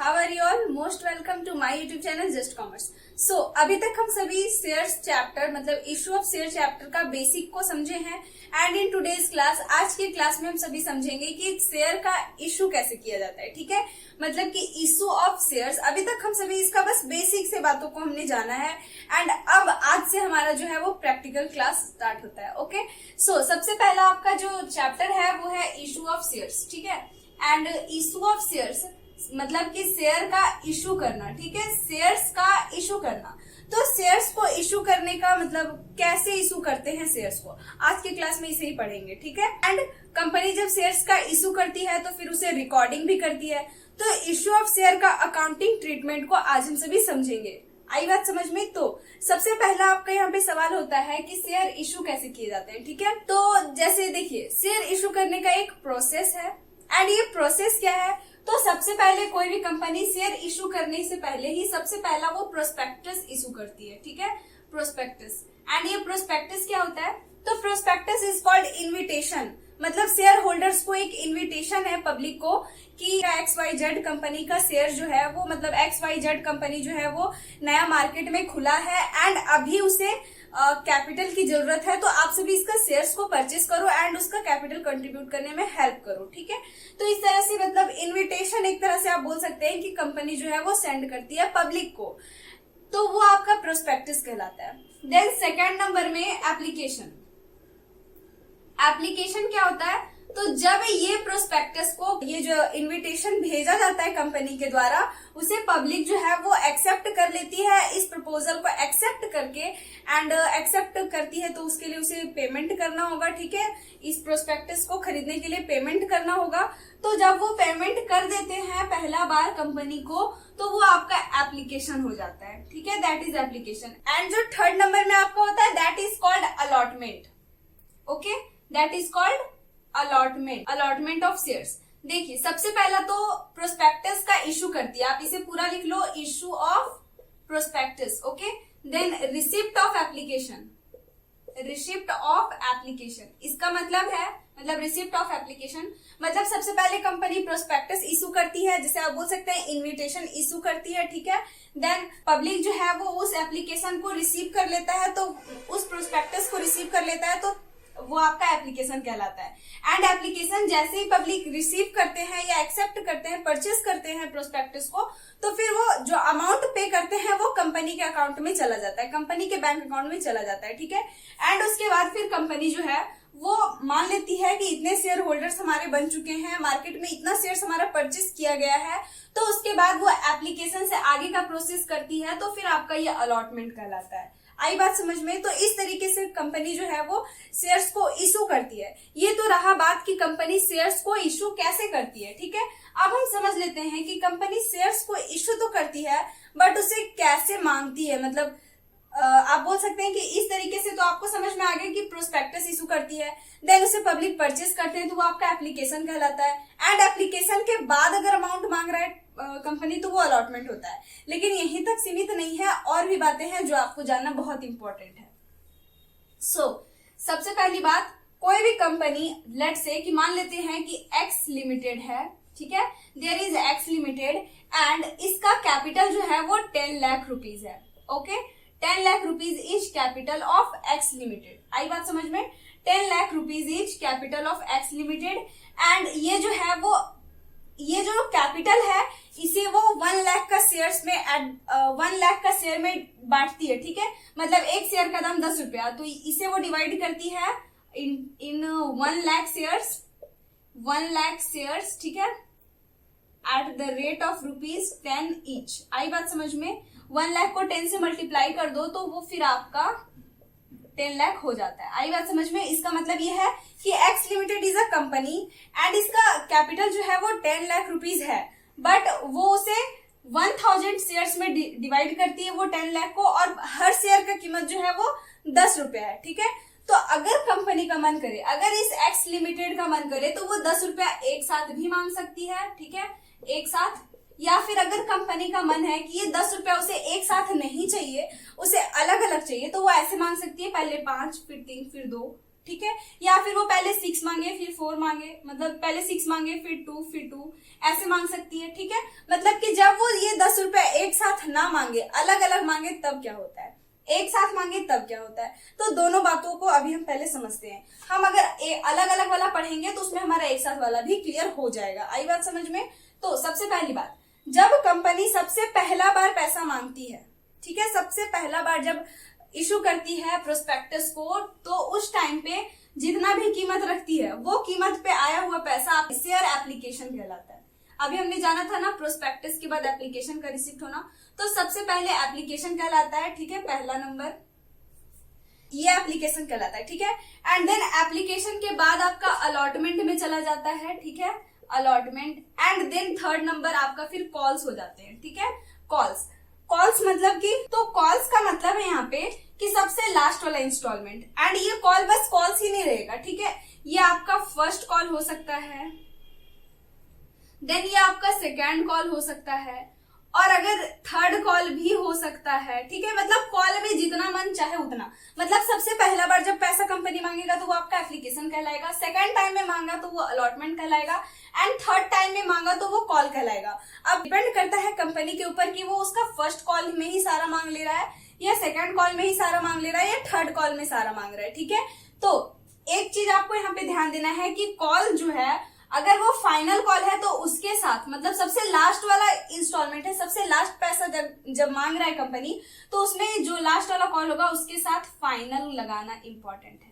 How are you all? Most welcome to my YouTube channel just commerce. So अभी तक हम सभी shares chapter मतलब इशू ऑफ शेयर चैप्टर का basic को समझे हैं एंड इन टुडेज क्लास, आज की क्लास में हम सभी समझेंगे कि शेयर का इशू कैसे किया जाता है। ठीक है, मतलब कि इशू ऑफ शेयर्स अभी तक हम सभी इसका बस बेसिक से बातों को हमने जाना है एंड अब आज से हमारा जो है वो प्रैक्टिकल क्लास स्टार्ट होता है। ओके, सो सबसे पहला आपका जो चैप्टर है वो है इशू ऑफ शेयर्स। ठीक है, एंड इशू ऑफ शेयर्स मतलब कि शेयर का इशू करना। ठीक है, शेयर्स का इशू करना। तो शेयर्स को इशू करने का मतलब कैसे इशू करते हैं शेयर्स को, आज की क्लास में इसे ही पढ़ेंगे। ठीक है, एंड कंपनी जब शेयर्स का इशू करती है तो फिर उसे रिकॉर्डिंग भी करती है। तो इशू ऑफ शेयर का अकाउंटिंग ट्रीटमेंट को आज हम सभी समझेंगे। आई बात समझ में? तो सबसे पहला आपका यहाँ पे सवाल होता है कि शेयर इशू कैसे किए जाते हैं। ठीक है, तो जैसे देखिए, शेयर इशू करने का एक प्रोसेस है एंड ये प्रोसेस क्या है। तो सबसे पहले कोई भी कंपनी शेयर इशू करने से पहले ही सबसे पहला वो प्रोस्पेक्टस इशू करती है। ठीक है, प्रोस्पेक्टस। एंड ये प्रोस्पेक्टस क्या होता है? तो प्रोस्पेक्टस इज कॉल्ड इन्विटेशन, मतलब शेयर होल्डर्स को एक इन्विटेशन है पब्लिक को कि XYZ कंपनी का शेयर जो है वो मतलब XYZ कंपनी जो है वो नया मार्केट में खुला है एंड अभी उसे कैपिटल की जरूरत है, तो आप सभी इसका शेयर्स को परचेस करो एंड उसका कैपिटल कंट्रीब्यूट करने में हेल्प करो। ठीक है, तो इस तरह से मतलब इन्विटेशन एक तरह से आप बोल सकते हैं कि कंपनी जो है वो सेंड करती है पब्लिक को, तो वो आपका प्रोस्पेक्टस कहलाता है। देन सेकेंड नंबर में एप्लीकेशन। एप्लीकेशन क्या होता है? तो जब ये प्रोस्पेक्टस को ये जो इनविटेशन भेजा जाता है कंपनी के द्वारा, उसे पब्लिक जो है वो एक्सेप्ट कर लेती है। इस प्रपोजल को एक्सेप्ट करके एंड एक्सेप्ट करती है तो उसके लिए उसे पेमेंट करना होगा। ठीक है, इस प्रोस्पेक्टस को खरीदने के लिए पेमेंट करना होगा। तो जब वो पेमेंट कर देते हैं पहला बार कंपनी को, तो वो आपका एप्लीकेशन हो जाता है। ठीक है, दैट इज एप्लीकेशन। एंड जो थर्ड नंबर में आपका होता है that is called allotment. Okay, that is called allotment of shares. देखिए, सबसे पहला तो प्रोस्पेक्टस का इशू करती है, आप इसे पूरा लिख लो, issue of prospectus. Okay, then receipt of application. Receipt of application इसका मतलब है, मतलब रिसिप्ट ऑफ एप्लीकेशन मतलब सबसे पहले कंपनी प्रोस्पेक्टस इशू करती है, जैसे आप बोल सकते हैं इन्विटेशन इशू करती है। ठीक है, देन पब्लिक जो है वो उस एप्लीकेशन को रिसीव कर लेता है, तो उस प्रोस्पेक्टस को रिसीव कर लेता है, तो वो आपका एप्लीकेशन कहलाता है। एंड एप्लीकेशन जैसे ही पब्लिक रिसीव करते हैं या एक्सेप्ट करते हैं, परचेस करते हैं प्रोस्पेक्टस को, तो फिर वो जो अमाउंट पे करते हैं वो कंपनी के अकाउंट में चला जाता है, कंपनी के बैंक अकाउंट में चला जाता है। ठीक है, एंड उसके बाद फिर कंपनी जो है वो मान लेती है कि इतने शेयर होल्डर्स हमारे बन चुके हैं, मार्केट में इतना शेयर्स हमारा परचेस किया गया है, तो उसके बाद वो एप्लीकेशन से आगे का प्रोसेस करती है, तो फिर आपका ये अलॉटमेंट कहलाता है। आई बात समझ में? तो इस तरीके से कंपनी जो है वो शेयर्स को इशू करती है। ये तो रहा बात कि कंपनी शेयर्स को इशू कैसे करती है। ठीक है, अब हम समझ लेते हैं कि कंपनी शेयर्स को इशू तो करती है बट उसे कैसे मांगती है। मतलब आप बोल सकते हैं कि इस तरीके से तो आपको समझ में आ गया कि प्रोस्पेक्टस इशू करती है, देन उसे पब्लिक परचेस करते हैं तो वो आपका एप्लीकेशन कहलाता है, एंड एप्लीकेशन के बाद अगर अमाउंट मांग रहा है कंपनी तो वो अलॉटमेंट होता है। लेकिन यहीं तक सीमित नहीं है, और भी बातें हैं जो आपको जानना बहुत इंपॉर्टेंट है। सबसे पहली बात, कोई भी कंपनी लेट से कि मान लेते हैं कि एक्स लिमिटेड है। ठीक है, there is X Limited and इसका कैपिटल जो है वो 10 लाख रुपीज है। Okay, 10 lakh rupees is capital of X Limited. आई बात समझ में? 10 lakh rupees is capital of X Limited and ये जो है वो ये जो कैपिटल है इसे वो 1 लाख का शेयर्स में 1 लाख का शेयर में बांटती है। ठीक है, मतलब एक शेयर का दाम 10 रुपया, तो इसे वो डिवाइड करती है in 1 lakh shares, 1 lakh shares. ठीक है, at the rate of ₹10 each. आई बात समझ में? 1 लाख को 10 से मल्टीप्लाई कर दो तो वो फिर आपका 10 लाख हो जाता है। आई बात समझ में? इसका मतलब ये है कि x limited is a company and इसका कैपिटल जो है वो 10 लाख रुपीज है, बट वो उसे 1000 शेयर्स में डिवाइड करती है वो 10 लाख को, और हर शेयर का कीमत जो है वो 10 रुपया है। ठीक है, तो अगर कंपनी का मन करे, अगर इस एक्स लिमिटेड का मन करे तो वो 10 रुपया एक साथ भी मांग सकती है। ठीक है, एक साथ, या फिर अगर कंपनी का मन है कि ये 10 रुपया उसे एक साथ नहीं चाहिए, उसे अलग अलग चाहिए, तो वो ऐसे मांग सकती है, पहले 5 फिर 3 फिर 2। ठीक है। या फिर वो पहले 6 मांगे फिर 4 मांगे, मतलब पहले 6 मांगे फिर 2 फिर 2 ऐसे मांग सकती है, ठीक है। मतलब कि जब वो ये 10 रुपए एक साथ ना मांगे, अलग अलग मांगे तब क्या होता है, एक साथ मांगे तब क्या होता है। तो दोनों बातों को अभी हम पहले समझते हैं। हम अगर अलग अलग वाला पढ़ेंगे तो उसमें हमारा एक साथ वाला भी क्लियर हो जाएगा। आई बात समझ में। तो सबसे पहली बात, जब कंपनी सबसे पहला बार पैसा मांगती है, ठीक है, सबसे पहला बार जब इशू करती है प्रोस्पेक्टस को, तो उस टाइम पे जितना भी कीमत रखती है वो कीमत पे आया हुआ पैसा शेयर एप्लीकेशन कहलाता है। अभी हमने जाना था ना प्रोस्पेक्टस के बाद एप्लीकेशन का रिसिप्ट होना, तो सबसे पहले एप्लीकेशन कहलाता है, ठीक है, पहला नंबर ये एप्लीकेशन कहलाता है, ठीक है। एंड देन एप्लीकेशन के बाद आपका अलॉटमेंट में चला जाता है, ठीक है, allotment. And then third number आपका फिर कॉल्स हो जाते हैं, ठीक है, कॉल्स। कॉल्स मतलब कि, तो कॉल्स का मतलब है यहाँ पे कि सबसे लास्ट वाला इंस्टॉलमेंट। एंड ये कॉल बस कॉल्स ही नहीं रहेगा, ठीक है, ये आपका फर्स्ट कॉल हो सकता है, देन ये आपका सेकेंड कॉल हो सकता है, और अगर थर्ड कॉल भी हो सकता है, ठीक है। मतलब कॉल में जितना मन चाहे उतना, मतलब सबसे पहला बार जब पैसा कंपनी मांगेगा तो वो आपका एप्लीकेशन कहलाएगा, सेकंड टाइम में मांगा तो वो अलॉटमेंट कहलाएगा, एंड थर्ड टाइम में मांगा तो वो कॉल कहलाएगा। अब डिपेंड करता है कंपनी के ऊपर कि वो उसका फर्स्ट कॉल में ही सारा मांग ले रहा है, या सेकंड कॉल में ही सारा मांग ले रहा है, या थर्ड कॉल में सारा मांग रहा है, ठीक है। तो एक चीज आपको यहाँ पे ध्यान देना है कि कॉल जो है, अगर वो फाइनल कॉल है तो उसके साथ, मतलब सबसे लास्ट वाला इंस्टॉलमेंट है, सबसे लास्ट पैसा जब मांग रहा है कंपनी, तो उसमें जो लास्ट वाला कॉल होगा उसके साथ फाइनल लगाना इंपॉर्टेंट है,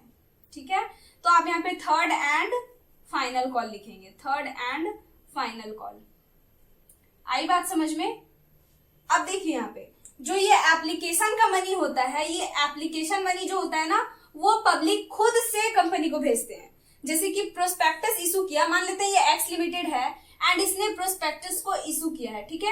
ठीक है। तो आप यहाँ पे थर्ड एंड फाइनल कॉल लिखेंगे, थर्ड एंड फाइनल कॉल। आई बात समझ में। अब देखिए यहाँ पे जो ये एप्लीकेशन का मनी होता है, ये एप्लीकेशन मनी जो होता है ना, वो पब्लिक खुद से कंपनी को भेजते हैं। जैसे कि प्रोस्पेक्टस इशू किया, मान लेते हैं ये एक्स लिमिटेड है एंड इसने प्रोस्पेक्टस को इशू किया है, ठीक है,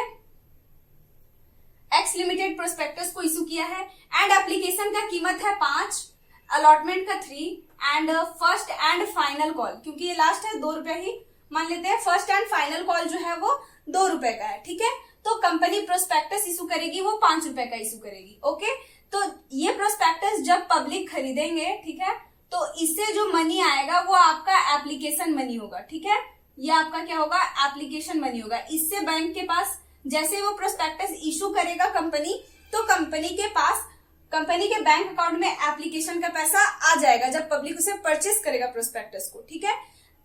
एक्स लिमिटेड प्रोस्पेक्टस को इशू किया है, एंड एप्लीकेशन का कीमत है 5, अलॉटमेंट का 3, and first and final call, क्योंकि ये लास्ट है 2 रुपए ही मान लेते हैं, फर्स्ट एंड फाइनल कॉल जो है वो 2 रुपए का है, ठीक है। तो कंपनी प्रोस्पेक्टस इशू करेगी, वो 5 रुपए का इशू करेगी, ओके। तो ये प्रोस्पेक्टस जब पब्लिक खरीदेंगे, ठीक है, तो इससे जो मनी आएगा वो आपका एप्लीकेशन मनी होगा, ठीक है, ये आपका क्या होगा, एप्लीकेशन मनी होगा। इससे बैंक के पास जैसे वो प्रोस्पेक्टस इशू करेगा कंपनी, तो कंपनी के पास, कंपनी के बैंक अकाउंट में एप्लीकेशन का पैसा आ जाएगा जब पब्लिक उसे परचेस करेगा प्रोस्पेक्टस को, ठीक है।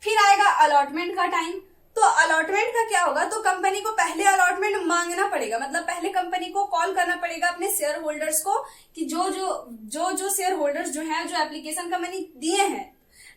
फिर आएगा अलॉटमेंट का टाइम। तो अलॉटमेंट का क्या होगा, तो कंपनी को पहले अलॉटमेंट मांगना पड़ेगा, मतलब पहले कंपनी को कॉल करना पड़ेगा अपने शेयर होल्डर्स को कि जो शेयर होल्डर्स जो हैं, जो एप्लीकेशन का मनी दिए हैं,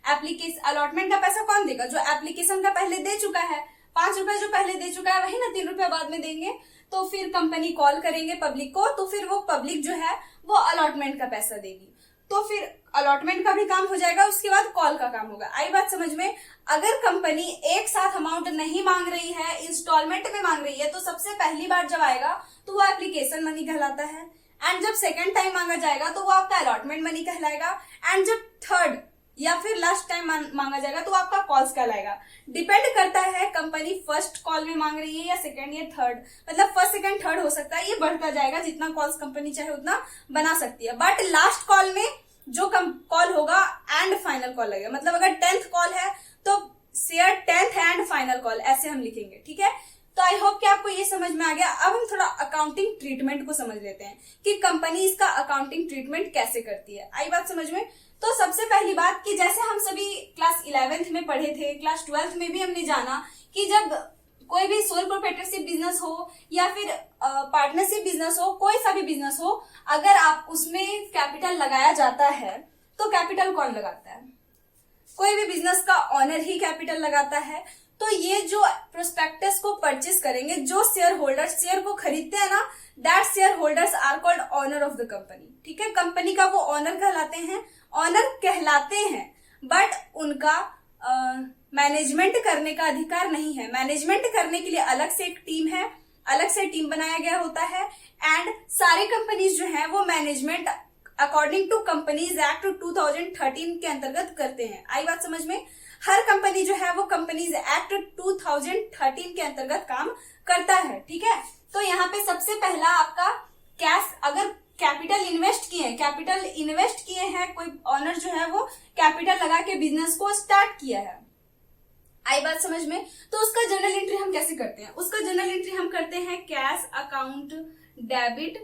एप्लीकेशन अलॉटमेंट का पैसा कौन देगा, जो एप्लीकेशन का पहले दे चुका है, 5 रुपए जो पहले दे चुका है वही ना 3 रुपए बाद में देंगे। तो फिर कंपनी कॉल करेंगे पब्लिक को, तो फिर वो पब्लिक जो है वो अलॉटमेंट का पैसा देगी, तो फिर अलॉटमेंट का भी काम हो जाएगा, उसके बाद कॉल का काम होगा। आई बात समझ में। अगर कंपनी एक साथ अमाउंट नहीं मांग रही है, इंस्टॉलमेंट में मांग रही है, तो सबसे पहली बार जब आएगा तो वो एप्लीकेशन मनी कहलाता है, एंड जब सेकंड टाइम मांगा जाएगा तो वो आपका अलॉटमेंट मनी कहलाएगा, एंड जब थर्ड या फिर लास्ट टाइम मांगा जाएगा तो आपका कॉल्स कहलाएगा। डिपेंड करता है कंपनी फर्स्ट कॉल में मांग रही है या सेकंड या थर्ड, मतलब फर्स्ट सेकंड थर्ड हो सकता है, ये बढ़ता जाएगा, जितना कॉल्स कंपनी चाहे उतना बना सकती है। बट लास्ट कॉल में जो कॉल होगा एंड फाइनल कॉल लगेगा, मतलब अगर 10th कॉल है तो share 10th and final call, ऐसे हम लिखेंगे, ठीक है। तो आई होप कि आपको ये समझ में आ गया। अब हम थोड़ा अकाउंटिंग ट्रीटमेंट को समझ लेते हैं कि कंपनी इसका अकाउंटिंग ट्रीटमेंट कैसे करती है। आई बात समझ में। तो सबसे पहली बात कि जैसे हम सभी क्लास 11th में पढ़े थे, क्लास 12th में भी हमने जाना कि जब कोई भी सोल प्रोप्राइटरशिप बिजनेस हो या फिर पार्टनरशिप बिजनेस हो, कोई सा भी बिजनेस हो, अगर आप उसमें कैपिटल लगाया जाता है तो कैपिटल कौन लगाता है, कोई भी बिजनेस का ऑनर ही कैपिटल लगाता है। तो ये जो प्रोस्पेक्टस को परचेस करेंगे, जो शेयर होल्डर्स शेयर को खरीदते हैं ना, that share holders are called owner of the company, ठीक है। कंपनी का वो ऑनर कहलाते हैं, बट उनका मैनेजमेंट करने का अधिकार नहीं है। मैनेजमेंट करने के लिए अलग से एक टीम है, अलग से टीम बनाया गया होता है, एंड सारी कंपनीज जो है वो management according to companies act 2013 के अंतर्गत करते हैं। आई बात समझ में। हर कंपनी जो है वो कंपनीज एक्ट 2013 के अंतर्गत काम करता है, ठीक है। तो यहाँ पे सबसे पहला आपका कैश, अगर कैपिटल इन्वेस्ट किए हैं, कोई ऑनर जो है वो कैपिटल लगा के बिजनेस को स्टार्ट किया है। आई बात समझ में? तो उसका जर्नल एंट्री हम कैसे करते हैं? उसका जर्नल एंट्री हम करते हैं cash account debit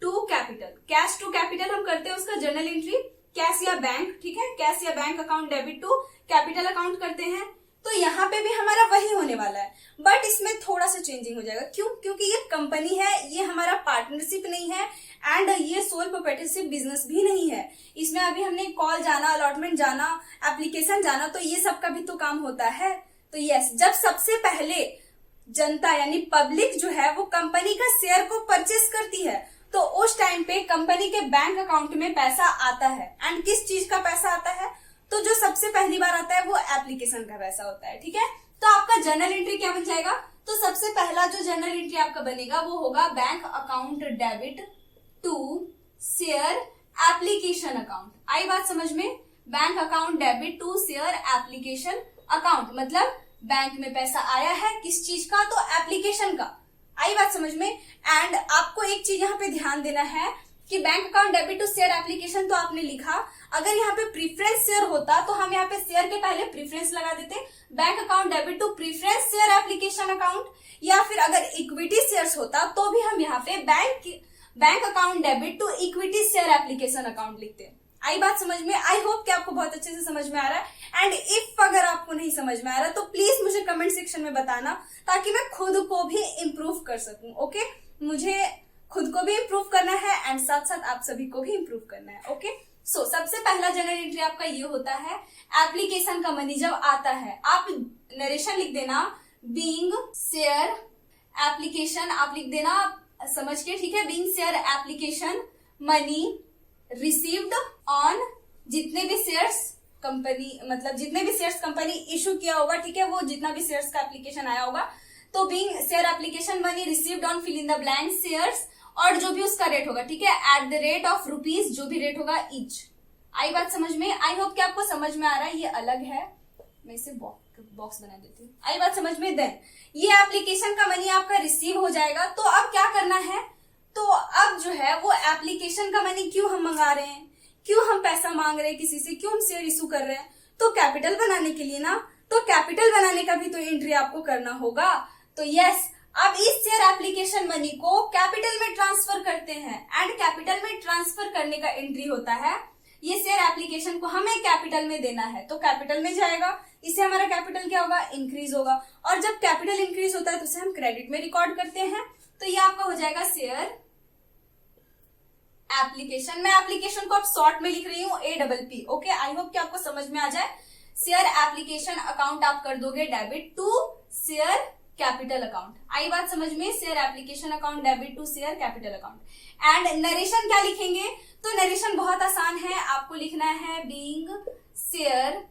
to capital. Cash to capital हम करते हैं उसका जर्नल एंट्री, कैश या बैंक, ठीक है, कैश या bank account debit to capital account करते हैं। तो यहाँ पे भी हमारा वही होने वाला है, बट इसमें थोड़ा सा चेंजिंग हो जाएगा। क्यों? क्योंकि ये कंपनी है, ये हमारा पार्टनरशिप नहीं है एंड ये सोल प्रोप्राइटरशिप बिजनेस भी नहीं है। इसमें अभी हमने कॉल जाना, अलॉटमेंट जाना, एप्लीकेशन जाना, तो ये सब का भी तो काम होता है। तो यस, जब सबसे पहले जनता यानी पब्लिक जो है वो कंपनी का शेयर को परचेस करती है, तो उस टाइम पे कंपनी के बैंक अकाउंट में पैसा आता है। एंड किस चीज का पैसा आता है? तो जो सबसे पहली बार आता है वो एप्लीकेशन का पैसा होता है, ठीक है। तो आपका जर्नल एंट्री क्या बन जाएगा? तो सबसे पहला जो जर्नल एंट्री आपका बनेगा वो होगा bank account debit to share application account. आई बात समझ में? Bank account debit to share application account मतलब बैंक में पैसा आया है, किस चीज का? तो एप्लीकेशन का। आई बात समझ में? एंड आपको एक चीज यहाँ पे ध्यान देना है कि bank account debit to share application तो आपने लिखा, अगर यहाँ पे प्रीफरेंस शेयर होता तो हम यहाँ पे शेयर के पहले प्रीफरेंस लगा देते, bank account debit to preference share application account, या फिर अगर इक्विटी शेयर्स होता तो भी हम यहाँ पे bank account debit to equity share application account लिखते। आई बात समझ में? आई होप कि आपको बहुत अच्छे से समझ में आ रहा है। एंड इफ अगर आपको नहीं समझ में आ रहा तो प्लीज मुझे कमेंट सेक्शन में बताना, ताकि मैं खुद को भी इम्प्रूव कर सकूं। ओके, मुझे खुद को भी इम्प्रूव करना है एंड साथ साथ आप सभी को भी इम्प्रूव करना है। ओके, सो सबसे पहला जर्नल एंट्री आपका ये होता है एप्लीकेशन का मनी जब आता है। आप नरेशन लिख देना बीइंग शेयर एप्लीकेशन, आप लिख देना समझ के, ठीक है, being share application money received on जितने भी शेयर्स कंपनी, मतलब जितने भी शेयर्स कंपनी इशू किया होगा, ठीक है, वो जितना भी शेयर्स का एप्लीकेशन आया होगा, तो being share application money received on fill in the blank shares, और जो भी उसका रेट होगा, ठीक है, at the rate of rupees, जो भी रेट होगा ईच। आई बात समझ में? आई होप कि आपको समझ में आ रहा है। ये अलग है, मैं इसे बॉक्स बना देती हूँ। आई बात समझ में? देन ये एप्लीकेशन का मनी आपका रिसीव हो जाएगा। तो अब क्या करना है? तो अब जो है वो एप्लीकेशन का मनी क्यों हम मंगा रहे हैं, क्यों हम पैसा मांग रहे हैं किसी से, क्यों हम शेयर इशू कर रहे हैं? तो कैपिटल बनाने के लिए ना। तो कैपिटल बनाने का भी तो एंट्री आपको करना होगा। तो यस, अब इस शेयर एप्लीकेशन मनी को कैपिटल में ट्रांसफर करते हैं एंड कैपिटल में ट्रांसफर करने का एंट्री होता है, ये शेयर एप्लीकेशन को हमें कैपिटल में देना है, तो कैपिटल में जाएगा। इससे हमारा कैपिटल क्या होगा? इंक्रीज होगा। और जब कैपिटल इंक्रीज होता है तो उसे हम क्रेडिट में रिकॉर्ड करते हैं। तो ये आपका हो जाएगा शेयर एप्लीकेशन। मैं एप्लीकेशन को अब शॉर्ट में लिख रही हूँ APP। ओके, आई होप कि आपको समझ में आ जाए। शेयर एप्लीकेशन अकाउंट आप कर दोगे debit to share capital account. आई बात समझ में? Share application account debit to share capital account. And narration क्या लिखेंगे? तो नरेशन बहुत आसान है, आपको लिखना है बीइंग शेयर,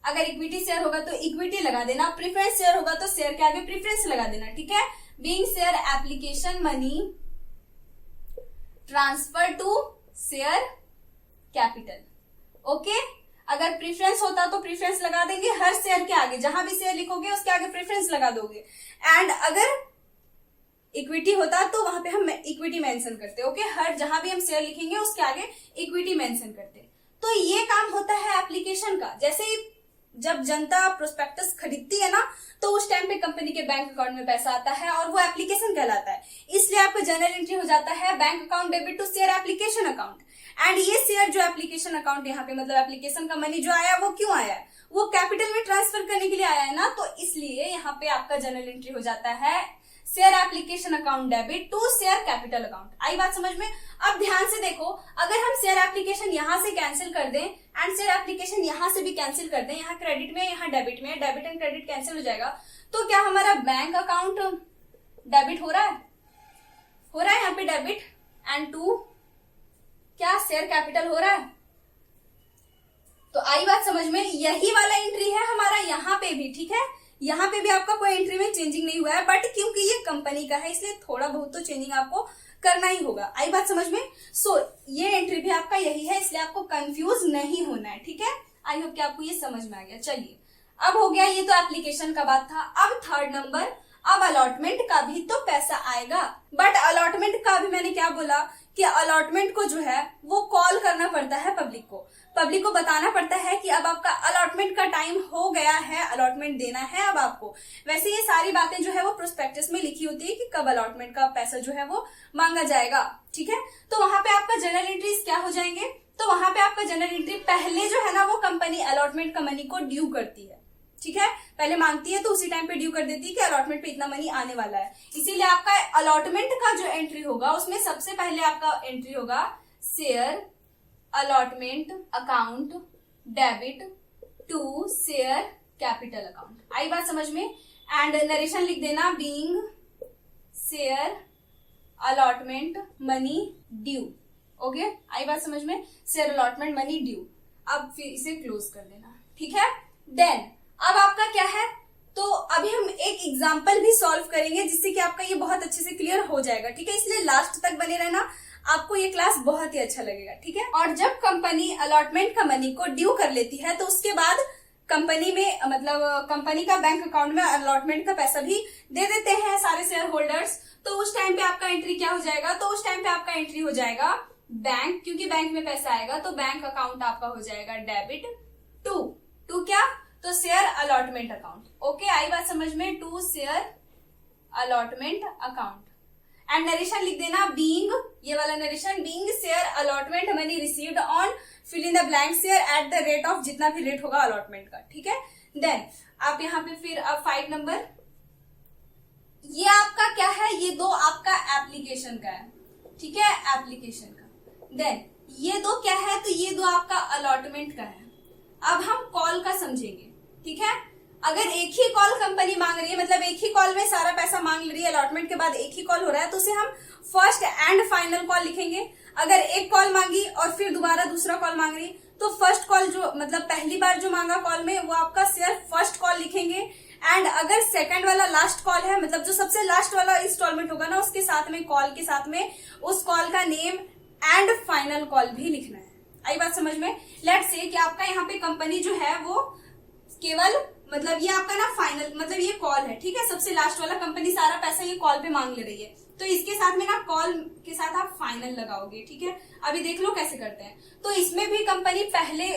अगर इक्विटी शेयर होगा तो इक्विटी लगा देना, प्रीफरेंस शेयर होगा तो शेयर के आगे प्रीफरेंस लगा देना, ठीक है। Being share application money transfer to share capital. Okay, अगर प्रीफरेंस होता तो प्रीफरेंस लगा देंगे हर शेयर के आगे, जहां भी शेयर लिखोगे उसके आगे प्रीफरेंस लगा दोगे। एंड अगर इक्विटी होता तो वहां पे हम इक्विटी मेंशन करते। ओके, हर जहां भी हम शेयर लिखेंगे उसके आगे इक्विटी मेंशन करते। तो ये काम होता है एप्लीकेशन का। जैसे ही जब जनता प्रोस्पेक्टस खरीदती है ना, तो उस टाइम पे कंपनी के बैंक अकाउंट में पैसा आता है और वो एप्लीकेशन कहलाता है। इसलिए आपका जर्नल एंट्री हो जाता है bank account debit to share application account. And ये शेयर जो एप्लीकेशन अकाउंट यहाँ पे मतलब एप्लीकेशन का मनी जो आया वो क्यों आया है? वो कैपिटल में ट्रांसफर करने के लिए आया है ना, तो इसलिए यहाँ पे आपका जर्नल एंट्री हो जाता है share application account debit to share capital account. आई बात समझ में? अब ध्यान से देखो, अगर हम शेयर एप्लीकेशन यहां से कैंसिल कर दें एंड शेयर एप्लीकेशन यहां से भी कैंसिल कर दें, यहाँ क्रेडिट में यहाँ डेबिट में, डेबिट एंड क्रेडिट कैंसिल हो जाएगा, तो क्या हमारा बैंक अकाउंट डेबिट हो रहा है? हो रहा है यहाँ पे डेबिट, एंड टू क्या शेयर कैपिटल हो रहा है? तो आई बात समझ में? यही वाला एंट्री है हमारा यहाँ पे भी, ठीक है। यहाँ पे भी आपका कोई एंट्री में चेंजिंग नहीं हुआ है, बट क्योंकि ये कंपनी का है इसलिए थोड़ा बहुत तो चेंजिंग आपको करना ही होगा। आई बात समझ में? सो ये एंट्री भी आपका यही है, इसलिए आपको कंफ्यूज नहीं होना है, ठीक है। आई होप कि आपको ये समझ में आ गया। चलिए, अब हो गया, ये तो एप्लीकेशन का बात था। अब थर्ड नंबर, अब अलॉटमेंट का भी तो पैसा आएगा, बट अलॉटमेंट का भी मैंने क्या बोला कि अलॉटमेंट को जो है वो कॉल करना पड़ता है पब्लिक को बताना पड़ता है कि अब आपका अलॉटमेंट का टाइम हो गया है, अलॉटमेंट देना है अब आपको। वैसे ये सारी बातें जो है वो प्रोस्पेक्टस में लिखी होती है कि कब अलॉटमेंट का पैसा जो है वो मांगा जाएगा, ठीक है। तो वहां पे आपका जर्नल एंट्रीज क्या हो जाएंगे, तो वहां पे आपका जर्नल एंट्री पहले जो है ना वो कंपनी अलॉटमेंट का मनी को ड्यू करती है, ठीक है। पहले मांगती है तो उसी टाइम पे ड्यू कर देती है कि अलॉटमेंट पे इतना मनी आने वाला है। इसीलिए आपका अलॉटमेंट का जो एंट्री होगा उसमें सबसे पहले आपका एंट्री होगा share allotment account debit to share capital account. आई बात समझ में। एंड नरेशन लिख देना being share allotment money due. Okay, आई बात समझ में, शेयर अलॉटमेंट मनी ड्यू। अब फिर इसे क्लोज कर देना, ठीक है। देन अब आपका क्या है, तो अभी हम एक एग्जाम्पल भी सॉल्व करेंगे जिससे कि आपका ये बहुत अच्छे से क्लियर हो जाएगा, ठीक है। इसलिए लास्ट तक बने रहना, आपको ये क्लास बहुत ही अच्छा लगेगा, ठीक है। और जब कंपनी अलॉटमेंट का मनी को ड्यू कर लेती है तो उसके बाद कंपनी में मतलब कंपनी का बैंक अकाउंट में अलॉटमेंट का पैसा भी दे देते हैं सारे शेयर होल्डर्स। तो उस टाइम पे आपका एंट्री क्या हो जाएगा, तो उस टाइम पे आपका एंट्री हो जाएगा बैंक, क्योंकि बैंक में पैसा आएगा तो बैंक अकाउंट आपका हो जाएगा डेबिट टू क्या, तो शेयर अलॉटमेंट अकाउंट। ओके, आई बात समझ में, to share allotment account. And narration लिख देना बीइंग, ये वाला narration being share allotment money received on fill in the blank share at the rate of, जितना भी रेट होगा अलॉटमेंट का, ठीक है। देन आप यहाँ पे फिर अब 5 नंबर, ये आपका क्या है, ये दो आपका एप्लीकेशन का है, ठीक है, एप्लीकेशन का। देन ये दो क्या है, तो ये दो आपका अलॉटमेंट का है। अब हम कॉल का समझेंगे, ठीक है। अगर एक ही कॉल कंपनी मांग रही है, मतलब एक ही कॉल में सारा पैसा मांग रही है, अलॉटमेंट के बाद एक ही कॉल हो रहा है, तो उसे हम फर्स्ट एंड फाइनल कॉल लिखेंगे। अगर एक कॉल मांगी और फिर दोबारा दूसरा कॉल मांग रही, तो फर्स्ट कॉल जो मतलब पहली बार जो मांगा कॉल में वो आपका सिर्फ फर्स्ट कॉल लिखेंगे। एंड अगर सेकंड वाला लास्ट कॉल है, मतलब जो सबसे लास्ट वाला इंस्टॉलमेंट होगा ना, उसके साथ में कॉल के साथ में उस कॉल का नेम एंड फाइनल कॉल भी लिखना है। आई बात समझ में। लेट्स से कि आपका यहाँ पे कंपनी जो है वो केवल मतलब ये आपका ना फाइनल मतलब ये कॉल है, ठीक है, सबसे लास्ट वाला कंपनी सारा पैसा ये कॉल पे मांग ले रही है, तो इसके साथ में ना कॉल के साथ आप फाइनल लगाओगे, ठीक है। अभी देख लो कैसे करते हैं। तो इसमें भी कंपनी पहले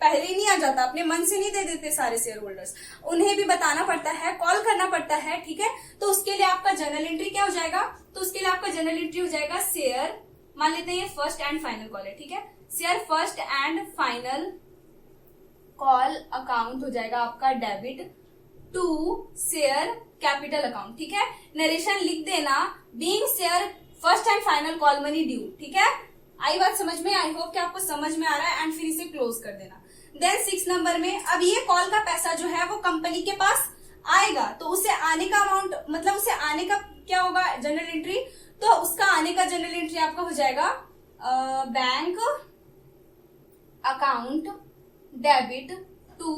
नहीं आ जाता, अपने मन से नहीं दे देते सारे शेयर होल्डर्स, उन्हें भी बताना पड़ता है, कॉल करना पड़ता है, ठीक है। तो उसके लिए आपका जर्नल एंट्री क्या हो जाएगा, तो उसके लिए आपका जर्नल एंट्री हो जाएगा शेयर, मान लेते हैं ये फर्स्ट एंड फाइनल कॉल है, ठीक है, share first and final call account हो जाएगा आपका debit to share capital account, ठीक है। नरेशन लिख देना being share first and final call money due, ठीक है। आई बात समझ में, आई होप कि आपको समझ में आ रहा है। एंड फिर इसे क्लोज कर देना। देन 6 नंबर में अब ये कॉल का पैसा जो है वो कंपनी के पास आएगा, तो उसे आने का अमाउंट मतलब उसे आने का क्या होगा जनरल एंट्री, तो उसका आने का जनरल एंट्री आपका हो जाएगा bank account debit to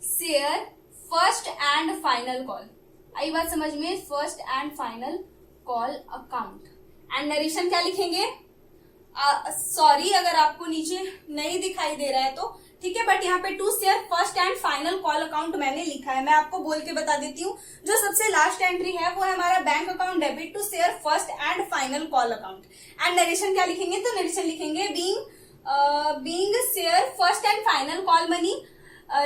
share first and final call. आई बात समझ में, first and final call account. And narration क्या लिखेंगे, सॉरी अगर आपको नीचे नहीं दिखाई दे रहा है तो ठीक है, बट यहाँ पे to share first and final call account मैंने लिखा है, मैं आपको बोल के बता देती हूँ। जो सबसे लास्ट एंट्री है वो है हमारा bank account debit to share first and final call account. And narration क्या लिखेंगे, तो नरेशन लिखेंगे being share first and final call money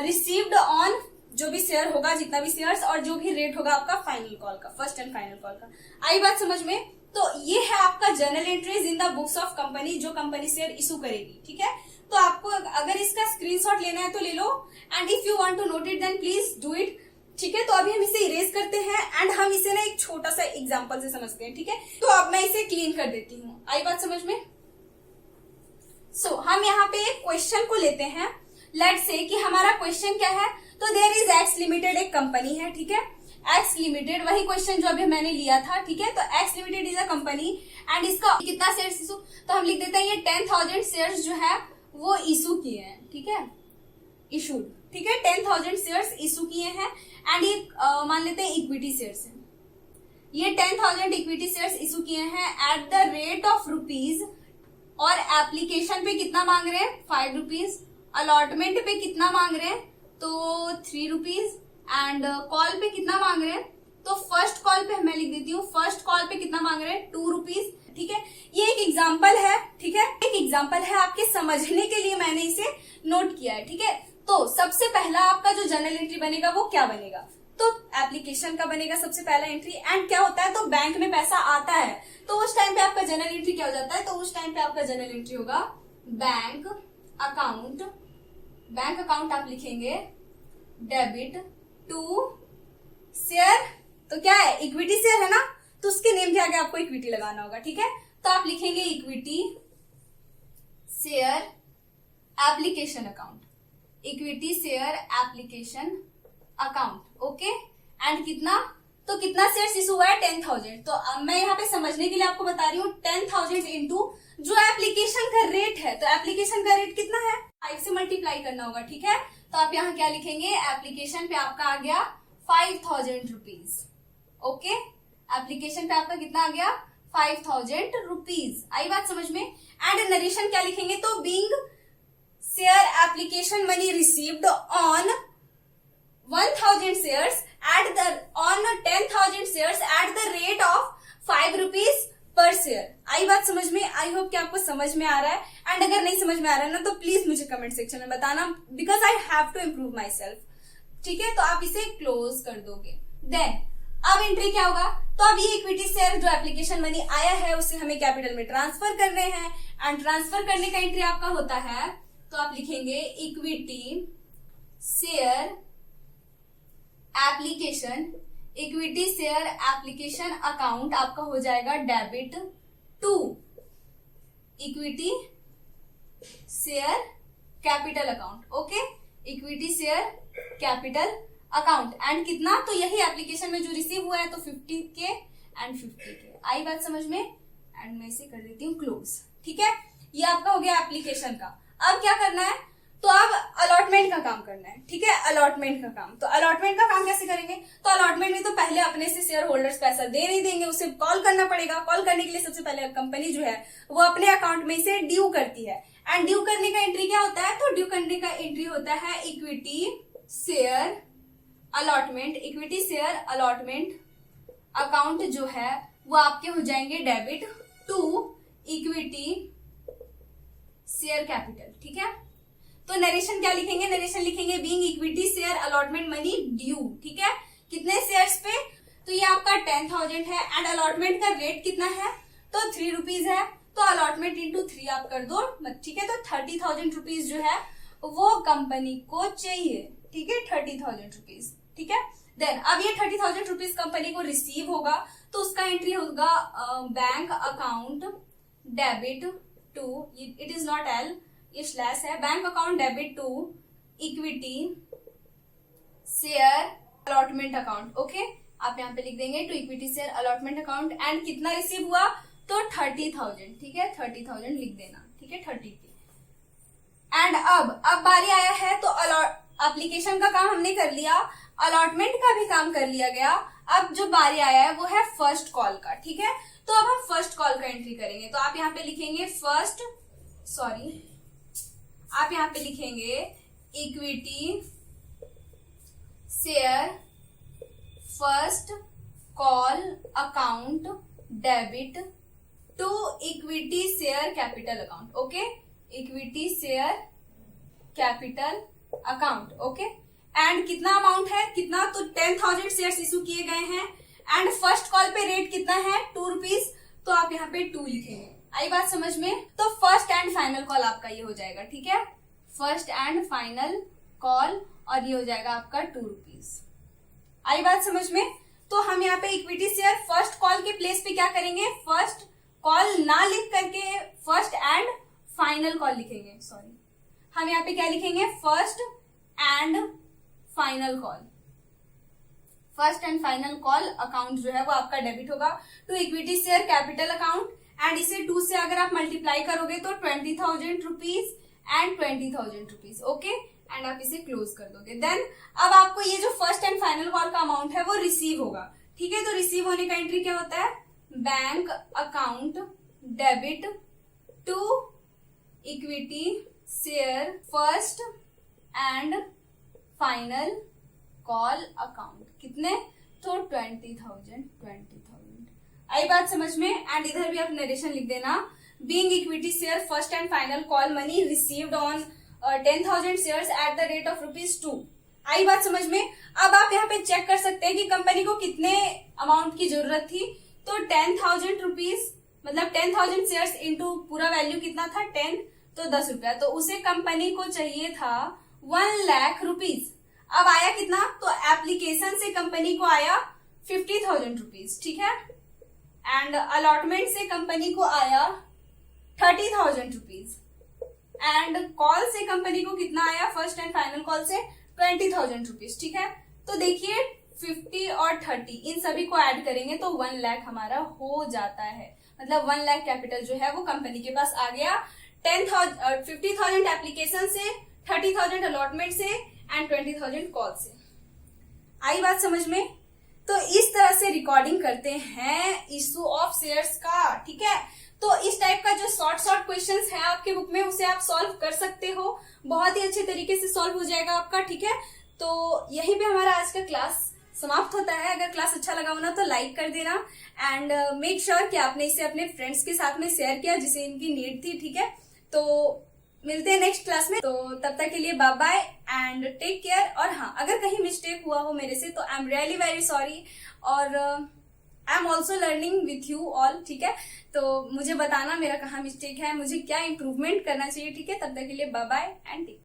received on, जो भी शेयर होगा जितना भी शेयर्स और जो भी रेट होगा आपका फाइनल कॉल का, फर्स्ट एंड फाइनल कॉल का। आई बात समझ में। तो ये है आपका journal entries in the books of company जो कंपनी शेयर इशू करेगी, ठीक है। तो आपको अगर इसका स्क्रीनशॉट लेना है तो ले लो, and if you want to note it then please do it, ठीक है। तो अभी हम इसे इरेज करते हैं एंड हम इसे ना एक छोटा सा एग्जांपल से समझते हैं, ठीक है। तो अब मैं इसे क्लीन कर देती हूँ। आई बात समझ में। सो हम यहाँ पे एक क्वेश्चन को लेते हैं। लेट्स से कि हमारा क्वेश्चन क्या है, तो देयर इज एक्स लिमिटेड एक कंपनी है, ठीक है। एक्स लिमिटेड वही क्वेश्चन जो अभी मैंने लिया था, ठीक है। तो x limited is a company and इसका कितना शेयर्स इशू, तो हम लिख देते हैं ये 10,000 शेयर्स जो है वो इशू किए हैं, ठीक है, इशूड, ठीक है। 10,000 शेयर्स इशू किए हैं एंड ये मान लेते हैं इक्विटी शेयर्स है। ये 10,000 इक्विटी शेयर्स इशू किए हैं eight the rate of rupees, और एप्लीकेशन पे कितना मांग रहे हैं 5 रुपीज, अलॉटमेंट पे कितना मांग रहे हैं तो 3 रुपीज, एंड कॉल पे कितना मांग रहे हैं, तो फर्स्ट कॉल पे मैं लिख देती हूँ, फर्स्ट कॉल पे कितना मांग रहे हैं 2 रुपीज, ठीक है। ये एक एग्जाम्पल है, ठीक है, एक एग्जाम्पल है, आपके समझने के लिए मैंने इसे नोट किया है, ठीक है। तो सबसे पहला आपका जो जर्नल एंट्री बनेगा वो क्या बनेगा, तो एप्लीकेशन का बनेगा सबसे पहला एंट्री। एंड क्या होता है, तो बैंक में पैसा आता है तो उस टाइम पे आपका जर्नल एंट्री क्या हो जाता है, तो उस टाइम पे आपका जर्नल एंट्री होगा बैंक अकाउंट। बैंक अकाउंट आप लिखेंगे डेबिट टू शेयर, तो क्या है, इक्विटी शेयर है ना, तो उसके नेम के आगे आपको इक्विटी लगाना होगा, ठीक है। तो आप लिखेंगे equity share application account, equity share application account, okay. And कितना, तो कितना शेयर्स इशू हुआ है, 10,000। तो अब मैं यहाँ पे समझने के लिए आपको बता रही हूँ 10,000 इंटू जो एप्लीकेशन का रेट है, तो एप्लीकेशन का रेट कितना है, 5 से मल्टीप्लाई करना होगा, ठीक है। तो आप यहाँ क्या लिखेंगे, एप्लीकेशन पे आपका आ गया 5,000 रुपीज, ओके। एप्लीकेशन पे आपका कितना आ गया, 5,000 रुपीज। आई बात समझ में। एंड नरेशन क्या लिखेंगे, तो being share application money received on 1,000 shares on 10,000 shares at the rate of 5 rupees पर शेयर। आई बात समझ में, आई होप कि आपको समझ में आ रहा है। एंड अगर नहीं समझ में आ रहा है ना, तो प्लीज मुझे कमेंट सेक्शन में बताना, because I have to improve myself, ठीक है। तो आप इसे क्लोज कर दोगे। देन अब एंट्री क्या होगा, तो अब ये इक्विटी शेयर जो एप्लीकेशन मनी आया है उसे हमें कैपिटल में ट्रांसफर कर रहे हैं। एंड ट्रांसफर करने का एंट्री आपका होता है, तो आप लिखेंगे equity share application, equity share application account आपका हो जाएगा debit to equity share capital account, okay. Equity share capital account. And कितना, तो यही एप्लीकेशन में जो रिसीव हुआ है, तो 50K एंड 50K। आई बात समझ में। एंड मैं इसे कर देती हूँ क्लोज, ठीक है। ये आपका हो गया एप्लीकेशन का। अब क्या करना है, तो अब अलॉटमेंट का काम करना है, ठीक है। अलॉटमेंट का काम, तो अलॉटमेंट का काम कैसे करेंगे, तो अलॉटमेंट में तो पहले अपने से शेयर होल्डर्स पैसा दे नहीं देंगे, उसे कॉल करना पड़ेगा। कॉल करने के लिए सबसे पहले कंपनी जो है वो अपने अकाउंट में से ड्यू करती है। एंड ड्यू करने का एंट्री क्या होता है, तो ड्यू करने का एंट्री होता है equity share allotment. Equity share allotment account जो है वो आपके हो जाएंगे debit to equity share capital, ठीक है। तो नरेशन क्या लिखेंगे, नरेशन लिखेंगे being equity share allotment money due, ठीक है। कितने शेयर्स पे, तो ये आपका 10,000 है। एंड अलॉटमेंट का रेट कितना है, तो 3 रुपीज है। तो अलॉटमेंट इंटू 3 आप कर दो, ठीक है। तो 30,000 रुपीज जो है वो कंपनी को चाहिए, ठीक है, 30,000 रुपीज, ठीक है। देन अब ये 30,000 रुपीज कंपनी को रिसीव होगा, तो उसका एंट्री होगा bank account debit to, it is not L, ये स्लैश है, bank account debit to equity share allotment account, okay. आप यहाँ पे लिख देंगे to equity share allotment account. And कितना रिसीव हुआ, तो 30,000, ठीक है, 30,000 लिख देना, ठीक है, 30K। एंड अब बारी आया है, तो एप्लीकेशन का काम हमने कर लिया, अलॉटमेंट का भी काम कर लिया गया। अब जो बारी आया है वो है फर्स्ट कॉल का, ठीक है। तो अब हम फर्स्ट कॉल का एंट्री करेंगे। तो आप यहाँ पे लिखेंगे आप यहाँ पे लिखेंगे equity share first call account debit to equity share capital account, okay. Equity share capital account, okay. And कितना अमाउंट है, कितना, तो 10,000 शेयर्स इशू किए गए हैं। एंड फर्स्ट कॉल पे रेट कितना है, 2 रुपीज। तो आप यहाँ पे 2 लिखेंगे। आई बात समझ में। तो फर्स्ट एंड फाइनल कॉल आपका ये हो जाएगा, ठीक है, फर्स्ट एंड फाइनल कॉल, और ये हो जाएगा आपका 2 रुपीज। आई बात समझ में। तो हम यहाँ पे इक्विटी शेयर फर्स्ट कॉल के प्लेस पे क्या करेंगे, फर्स्ट कॉल ना लिख करके फर्स्ट एंड फाइनल कॉल लिखेंगे। सॉरी, हम यहाँ पे क्या लिखेंगे, first and final call. First and final call account जो है वो आपका डेबिट होगा to equity share capital account. And इसे 2 से अगर आप मल्टीप्लाई करोगे तो 20,000 rupees and 20,000 rupees, okay. And आप इसे क्लोज कर दोगे। देन अब आपको ये जो फर्स्ट एंड फाइनल कॉल का अमाउंट है वो रिसीव होगा, ठीक है। तो रिसीव होने का एंट्री क्या होता है, bank account debit to equity share first and final call account. कितने, तो 20,000। आई बात समझ में। एंड इधर भी आप नरेशन लिख देना, being equity share first and final call money received on 10,000 shares at the rate of ₹2। आई बात समझ में। अब आप यहाँ पे चेक कर सकते हैं कि कंपनी को कितने अमाउंट की जरूरत थी। तो 10,000 रुपीज मतलब 10,000 शेयर्स इंटू पूरा वैल्यू कितना था 10, तो 10 रुपया। तो उसे कंपनी को चाहिए था 1 लाख रुपीज। अब आया कितना, तो एप्लीकेशन से कंपनी को आया 50,000 रुपीज, ठीक है। एंड अलॉटमेंट से कंपनी को आया 30,000 रुपीज। एंड कॉल से कंपनी को कितना आया, फर्स्ट एंड फाइनल कॉल से 20,000 रुपीज, ठीक है। तो देखिए 50 और 30 इन सभी को ऐड करेंगे तो 1 लाख हमारा हो जाता है। मतलब 1 लाख कैपिटल जो है वो कंपनी के पास आ गया 50,000 एप्लीकेशन से, 30,000 अलॉटमेंट से एंड 20,000 कॉल से। आई बात समझ में। तो इस तरह से रिकॉर्डिंग करते हैं इशू ऑफ शेयर्स का, ठीक है। तो इस टाइप का जो शॉर्ट क्वेश्चंस है आपके बुक में उसे आप सॉल्व कर सकते हो, बहुत ही अच्छे तरीके से सॉल्व हो जाएगा आपका, ठीक है। तो यहीं पे हमारा आज का क्लास समाप्त होता है। अगर क्लास अच्छा लगा हो ना तो लाइक कर देना एंड मेक श्योर कि आपने इसे अपने फ्रेंड्स के साथ में शेयर किया जिसे इनकी नीड थी, ठीक है। तो मिलते हैं नेक्स्ट क्लास में। तो तब तक के लिए bye bye and take care. और हाँ, अगर कहीं मिस्टेक हुआ हो मेरे से तो I am really very sorry और I am also learning with you all, ठीक है। तो मुझे बताना मेरा कहाँ मिस्टेक है, मुझे क्या इम्प्रूवमेंट करना चाहिए, ठीक है। तब तक के लिए बाय बाय एंड टेक।